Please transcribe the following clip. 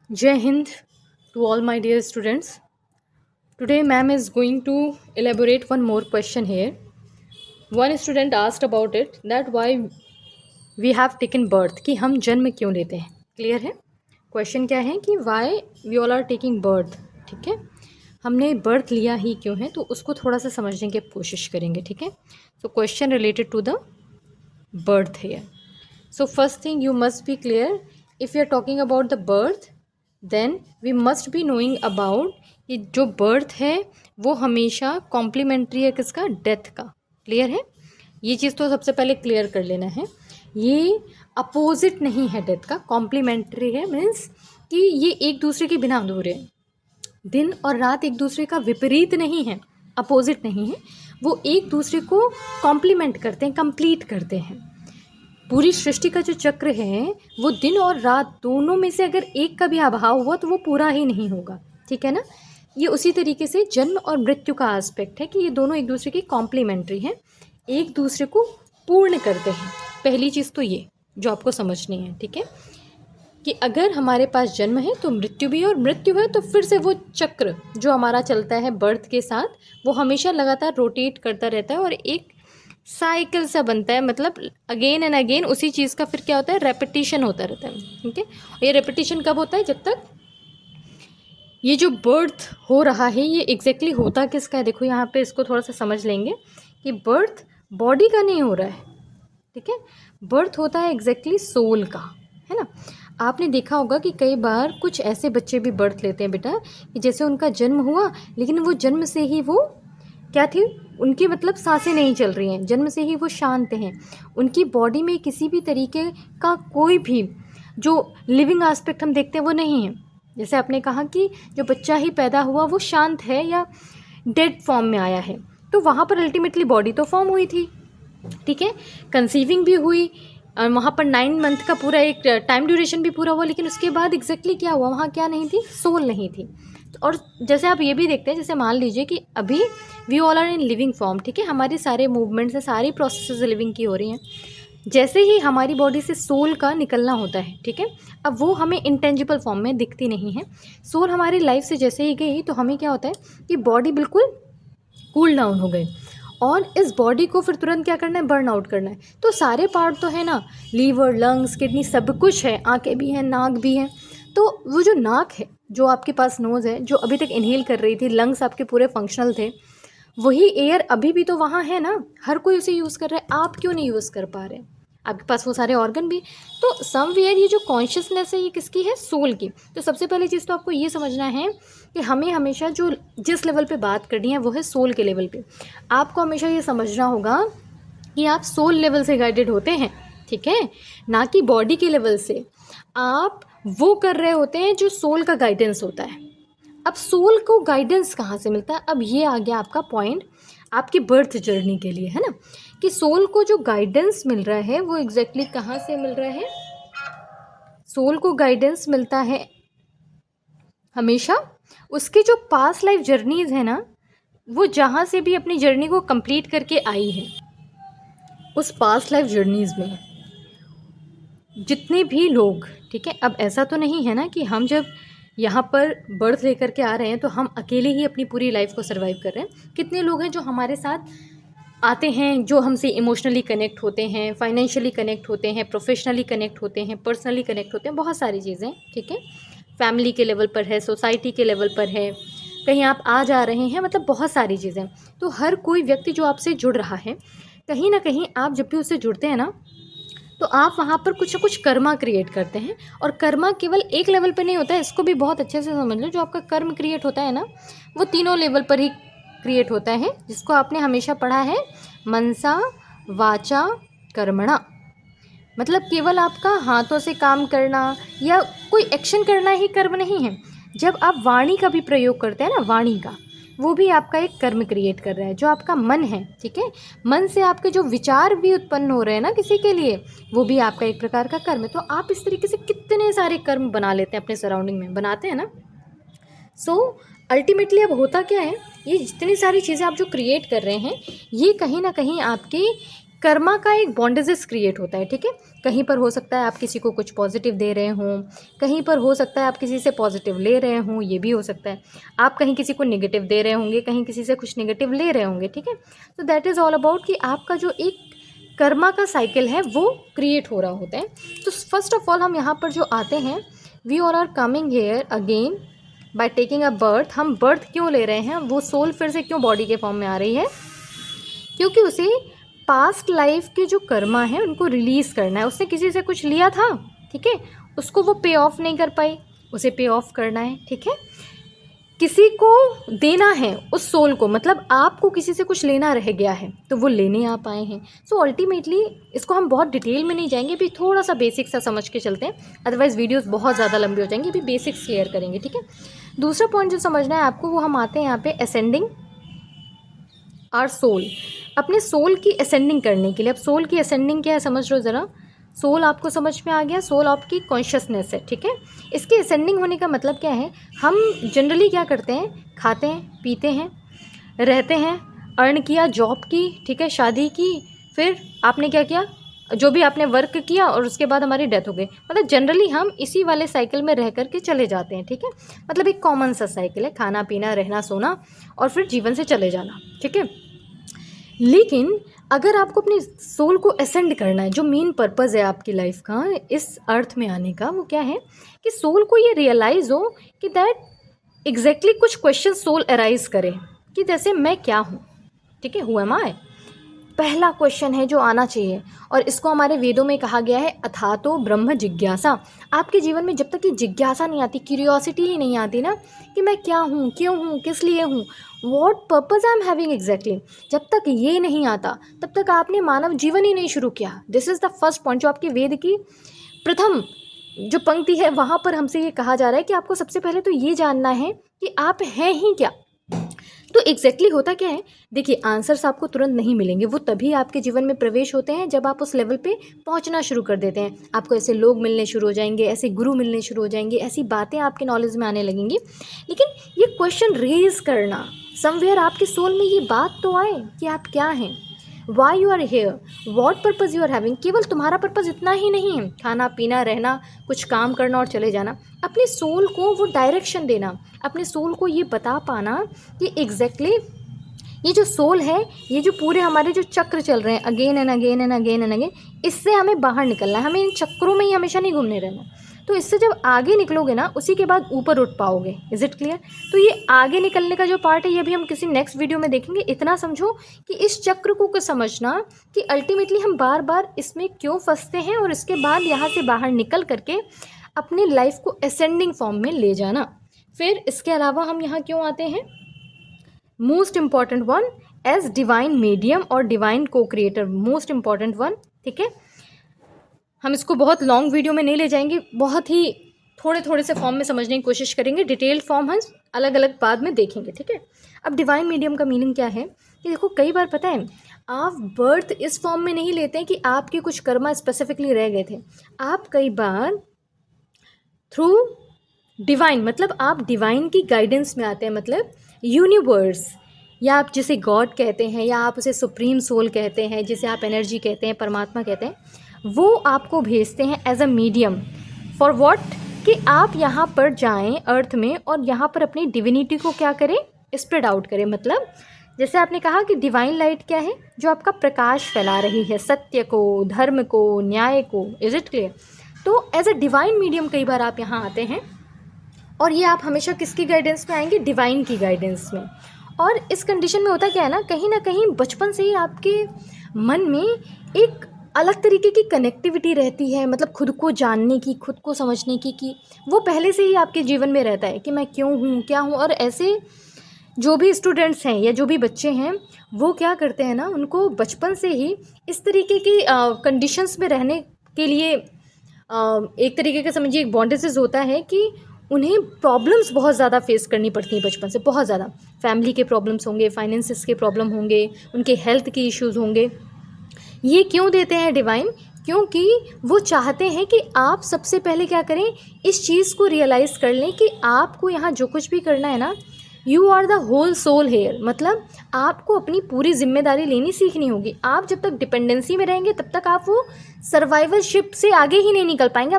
Jai Hind to all my dear students. Today, ma'am is going to elaborate one more question here. One student asked about it that why we have taken birth कि हम जन्म क्यों लेते हैं. Clear है? Question क्या है कि why we all are taking birth. ठीक है, हमने बर्थ लिया ही क्यों है, तो उसको थोड़ा सा समझने की कोशिश करेंगे. ठीक है, so question related to the birth here. So first thing you must be clear, if you are talking about the birth, then we must be knowing about कि जो birth है वो हमेशा कॉम्प्लीमेंट्री है किसका, डेथ का. क्लियर है, ये चीज़ तो सबसे पहले क्लियर कर लेना है. ये अपोजिट नहीं है डेथ का, कॉम्प्लीमेंट्री है. मीन्स कि ये एक दूसरे के बिना अधूरे हैं. दिन और रात एक दूसरे का विपरीत नहीं है, अपोजिट नहीं है. वो एक दूसरे को कॉम्प्लीमेंट करते हैं, कंप्लीट करते हैं. पूरी सृष्टि का जो चक्र है वो दिन और रात दोनों में से अगर एक का भी अभाव हुआ तो वो पूरा ही नहीं होगा. ठीक है ना. ये उसी तरीके से जन्म और मृत्यु का एस्पेक्ट है कि ये दोनों एक दूसरे की कॉम्प्लीमेंट्री हैं, एक दूसरे को पूर्ण करते हैं. पहली चीज़ तो ये जो आपको समझनी है. ठीक है, कि अगर हमारे पास जन्म है तो मृत्यु भी है, और मृत्यु है तो फिर से वो चक्र जो हमारा चलता है बर्थ के साथ वो हमेशा लगातार रोटेट करता रहता है और एक साइकिल सा बनता है. मतलब अगेन एंड अगेन उसी चीज़ का फिर क्या होता है, रेपिटिशन होता रहता है. ठीक है, ये रेपिटिशन कब होता है, जब तक ये जो बर्थ हो रहा है ये एग्जैक्टली होता किसका है. देखो यहाँ पे इसको थोड़ा सा समझ लेंगे कि बर्थ बॉडी का नहीं हो रहा है. ठीक है, बर्थ होता है एग्जैक्टली सोल का, है ना. आपने देखा होगा कि कई बार कुछ ऐसे बच्चे भी बर्थ लेते हैं बेटा कि जैसे उनका जन्म हुआ लेकिन वो जन्म से ही वो क्या थी, उनकी मतलब सांसें नहीं चल रही हैं, जन्म से ही वो शांत हैं. उनकी बॉडी में किसी भी तरीके का कोई भी जो लिविंग एस्पेक्ट हम देखते हैं वो नहीं है. जैसे आपने कहा कि जो बच्चा ही पैदा हुआ वो शांत है या डेड फॉर्म में आया है, तो वहाँ पर अल्टीमेटली बॉडी तो फॉर्म हुई थी. ठीक है, कंसीविंग भी हुई और वहाँ पर 9 मंथ का पूरा एक टाइम ड्यूरेशन भी पूरा हुआ, लेकिन उसके बाद एग्जैक्टली क्या हुआ, वहाँ क्या नहीं थी, सोल नहीं थी. और जैसे आप ये भी देखते हैं, जैसे मान लीजिए कि अभी we all are in living form. ठीक है, हमारे सारे मूवमेंट्स हैं, सारी प्रोसेसेस लिविंग की हो रही हैं. जैसे ही हमारी बॉडी से सोल का निकलना होता है, ठीक है, अब वो हमें इंटेंजिबल फॉर्म में दिखती नहीं है. सोल हमारी लाइफ से जैसे ही गई तो हमें क्या होता है कि बॉडी बिल्कुल कूल डाउन हो गई और इस बॉडी को फिर तुरंत क्या करना है, बर्न आउट करना है. तो सारे पार्ट तो है ना, लीवर, लंग्स, किडनी, सब कुछ है, आंखें भी हैं, नाक भी हैं. तो वो जो नाक है, जो आपके पास नोज़ है, जो अभी तक इनहेल कर रही थी, लंग्स आपके पूरे फंक्शनल थे, वही एयर अभी भी तो वहाँ है ना, हर कोई उसे यूज़ कर रहा है. आप क्यों नहीं यूज़ कर पा रहे, आपके पास वो सारे ऑर्गन भी. तो समवेयर ये जो कॉन्शियसनेस है ये किसकी है, सोल की. तो सबसे पहली चीज़ तो आपको ये समझना है कि हमें हमेशा जो जिस लेवल पे बात करनी है वो है सोल के लेवल पे. आपको हमेशा ये समझना होगा कि आप सोल लेवल से गाइडेड होते हैं. ठीक है, ना कि बॉडी के लेवल से. आप वो कर रहे होते हैं जो सोल का गाइडेंस होता है. अब सोल को गाइडेंस कहाँ से मिलता है, अब ये आ गया आपका पॉइंट आपकी बर्थ जर्नी के लिए, है ना, कि सोल को जो गाइडेंस मिल रहा है वो एग्जैक्टली कहाँ से मिल रहा है. सोल को गाइडेंस मिलता है हमेशा उसके जो पास्ट लाइफ जर्नीज़ है ना, वो जहाँ से भी अपनी जर्नी को कंप्लीट करके आई है, उस पास्ट लाइफ जर्नीज़ में जितने भी लोग, ठीक है, अब ऐसा तो नहीं है ना कि हम जब यहाँ पर बर्थ लेकर के आ रहे हैं तो हम अकेले ही अपनी पूरी लाइफ को सर्वाइव कर रहे हैं. कितने लोग हैं जो हमारे साथ आते हैं, जो हमसे इमोशनली कनेक्ट होते हैं, फाइनेंशियली कनेक्ट होते हैं, प्रोफेशनली कनेक्ट होते हैं, पर्सनली कनेक्ट होते हैं, बहुत सारी चीज़ें. ठीक है, फैमिली के लेवल पर है, सोसाइटी के लेवल पर है, कहीं आप आ जा रहे हैं, मतलब बहुत सारी चीज़ें. तो हर कोई व्यक्ति जो आपसे जुड़ रहा है, कहीं ना कहीं आप जब भी उससे जुड़ते हैं ना तो आप वहाँ पर कुछ ना कुछ कर्मा क्रिएट करते हैं. और कर्मा केवल एक लेवल पर नहीं होता है, इसको भी बहुत अच्छे से समझ लो. जो आपका कर्म क्रिएट होता है ना वो तीनों लेवल पर ही क्रिएट होता है, जिसको आपने हमेशा पढ़ा है, मनसा वाचा कर्मणा. मतलब केवल आपका हाथों से काम करना या कोई एक्शन करना ही कर्म नहीं है. जब आप वाणी का भी प्रयोग करते हैं ना, वाणी का, वो भी आपका एक कर्म क्रिएट कर रहा है. जो आपका मन है, ठीक है, मन से आपके जो विचार भी उत्पन्न हो रहे हैं ना किसी के लिए, वो भी आपका एक प्रकार का कर्म है. तो आप इस तरीके से कितने सारे कर्म बना लेते हैं अपने सराउंडिंग में, बनाते हैं ना. सो अल्टीमेटली अब होता क्या है, ये जितनी सारी चीज़ें आप जो क्रिएट कर रहे हैं ये कहीं ना कहीं आपके कर्मा का एक बॉन्डेजेस क्रिएट होता है, ठीक है। कहीं पर हो सकता है आप किसी को कुछ पॉजिटिव दे रहे हों, कहीं पर हो सकता है आप किसी से पॉजिटिव ले रहे हों, ये भी हो सकता है। आप कहीं किसी को नेगेटिव दे रहे होंगे, कहीं किसी से कुछ नेगेटिव ले रहे होंगे, ठीक है। तो दैट इज़ ऑल अबाउट कि आपका जो एक कर्मा का साइकिल है वो क्रिएट हो रहा होता है। तो फर्स्ट ऑफ ऑल हम यहाँ पर जो आते हैं, we all are coming here again by taking a birth. हम बर्थ क्यों ले रहे हैं, वो सोल फिर से क्यों बॉडी के फॉर्म में आ रही है, क्योंकि उसे पास्ट लाइफ के जो कर्मा है उनको रिलीज़ करना है। उसने किसी से कुछ लिया था, ठीक है, उसको वो पे ऑफ नहीं कर पाई, उसे पे ऑफ करना है, ठीक है। किसी को देना है उस सोल को, मतलब आपको किसी से कुछ लेना रह गया है तो वो लेने आप आए हैं। सो अल्टीमेटली इसको हम बहुत डिटेल में नहीं जाएंगे, अभी थोड़ा सा बेसिक सा समझ के चलते हैं, अदरवाइज़ वीडियोस बहुत ज़्यादा लंबी हो जाएंगी। अभी बेसिक्स क्लियर करेंगे, ठीक है। दूसरा पॉइंट जो समझना है आपको, वो हम आते हैं यहाँ पे असेंडिंग आर सोल। अपने सोल की असेंडिंग करने के लिए, अब सोल की असेंडिंग क्या है समझ लो ज़रा। सोल आपको समझ में आ गया, सोल आपकी कॉन्शियसनेस है, ठीक है। इसकी असेंडिंग होने का मतलब क्या है, हम जनरली क्या करते हैं, खाते हैं, पीते हैं, रहते हैं, अर्न किया, जॉब की, ठीक है, शादी की, फिर आपने क्या किया, जो भी आपने वर्क किया, और उसके बाद हमारी डेथ हो गई। मतलब जनरली हम इसी वाले साइकिल में रह कर के चले जाते हैं, ठीक है। मतलब एक कॉमन सा साइकिल है, खाना पीना, रहना, सोना, और फिर जीवन से चले जाना, ठीक है। लेकिन अगर आपको अपनी सोल को असेंड करना है, जो मेन पर्पज़ है आपकी लाइफ का इस अर्थ में आने का, वो क्या है कि सोल को ये रियलाइज़ हो कि दैट एग्जैक्टली कुछ क्वेश्चन सोल अराइज करे कि जैसे मैं क्या हूँ, ठीक है, हु एम आई। पहला क्वेश्चन है जो आना चाहिए, और इसको हमारे वेदों में कहा गया है अथातो ब्रह्म जिज्ञासा। आपके जीवन में जब तक ये जिज्ञासा नहीं आती, क्यूरियोसिटी ही नहीं आती ना कि मैं क्या हूँ, क्यों हूँ, किस लिए हूँ, what purpose I am having exactly, जब तक ये नहीं आता तब तक आपने मानव जीवन ही नहीं शुरू किया। This is the first point जो आपके वेद की प्रथम जो पंक्ति है, वहाँ पर हमसे ये कहा जा रहा है कि आपको सबसे पहले तो ये जानना है कि आप हैं ही क्या। तो एग्जैक्टली होता क्या है, देखिए आंसर्स आपको तुरंत नहीं मिलेंगे, वो तभी आपके जीवन में प्रवेश होते हैं जब आप उस लेवल पे पहुंचना शुरू कर देते हैं। आपको ऐसे लोग मिलने शुरू हो जाएंगे, ऐसे गुरु मिलने शुरू हो जाएंगे, ऐसी बातें आपके नॉलेज में आने लगेंगी। लेकिन ये क्वेश्चन रेज करना, समवेयर आपके सोल में ये बात तो आए कि आप क्या हैं, why you are here, what purpose you are having. केवल तुम्हारा पर्पज़ इतना ही नहीं है खाना पीना, रहना, कुछ काम करना और चले जाना। अपने सोल को वो डायरेक्शन देना, अपने सोल को ये बता पाना कि एग्जैक्टली ये जो सोल है, ये जो पूरे हमारे जो चक्र चल रहे हैं again and again and again and again, इससे हमें बाहर निकलना है, हमें इन चक्रों में ही हमेशा नहीं घूमने रहना। तो इससे जब आगे निकलोगे ना, उसी के बाद ऊपर उठ पाओगे। Is it clear. तो ये आगे निकलने का जो पार्ट है, ये भी हम किसी नेक्स्ट वीडियो में देखेंगे। इतना समझो कि इस चक्र को समझना कि अल्टीमेटली हम बार बार इसमें क्यों फंसते हैं, और इसके बाद यहाँ से बाहर निकल करके अपनी लाइफ को असेंडिंग फॉर्म में ले जाना। फिर इसके अलावा हम यहाँ क्यों आते हैं, most important one as divine medium और डिवाइन को क्रिएटर, मोस्ट इम्पॉर्टेंट वन, ठीक है। हम इसको बहुत लॉन्ग वीडियो में नहीं ले जाएंगे, बहुत ही थोड़े थोड़े से फॉर्म में समझने की कोशिश करेंगे, डिटेल्ड फॉर्म हम अलग अलग बाद में देखेंगे, ठीक है। अब डिवाइन मीडियम का मीनिंग क्या है कि देखो, कई बार पता है आप बर्थ इस फॉर्म में नहीं लेते हैं कि आपके कुछ कर्मा स्पेसिफिकली रह गए थे। आप कई बार थ्रू डिवाइन, मतलब आप डिवाइन की गाइडेंस में आते हैं, मतलब यूनिवर्स, या आप जिसे गॉड कहते हैं, या आप उसे सुप्रीम सोल कहते हैं, जिसे आप एनर्जी कहते हैं, परमात्मा कहते हैं, वो आपको भेजते हैं as a medium for what, कि आप यहाँ पर जाएं अर्थ में और यहाँ पर अपनी डिविनिटी को क्या करें, स्प्रेड आउट करें। मतलब जैसे आपने कहा कि डिवाइन लाइट क्या है, जो आपका प्रकाश फैला रही है, सत्य को, धर्म को, न्याय को। Is it clear. तो एज अ डिवाइन मीडियम कई बार आप यहाँ आते हैं, और ये आप हमेशा किसकी गाइडेंस में आएंगे, डिवाइन की गाइडेंस में। और इस कंडीशन में होता क्या है ना कहीं बचपन से ही आपके मन में एक अलग तरीके की कनेक्टिविटी रहती है, मतलब खुद को जानने की, खुद को समझने की, कि वो पहले से ही आपके जीवन में रहता है कि मैं क्यों हूँ, क्या हूँ। और ऐसे जो भी स्टूडेंट्स हैं या जो भी बच्चे हैं, वो क्या करते हैं ना, उनको बचपन से ही इस तरीके की कंडीशंस में रहने के लिए एक तरीके का समझिए एक बॉन्डेजेस होता है कि उन्हें प्रॉब्लम्स बहुत ज़्यादा फेस करनी पड़ती हैं बचपन से, बहुत ज़्यादा। फैमिली के प्रॉब्लम्स होंगे, फाइनेंसिस के प्रॉब्लम होंगे, उनके हेल्थ के इश्यूज़ होंगे। ये क्यों देते हैं डिवाइन, क्योंकि वो चाहते हैं कि आप सबसे पहले क्या करें, इस चीज़ को रियलाइज़ कर लें कि आपको यहाँ जो कुछ भी करना है ना, you are the whole soul here, मतलब आपको अपनी पूरी जिम्मेदारी लेनी सीखनी होगी। आप जब तक डिपेंडेंसी में रहेंगे तब तक आप वो सर्वाइवलशिप से आगे ही नहीं निकल पाएंगे।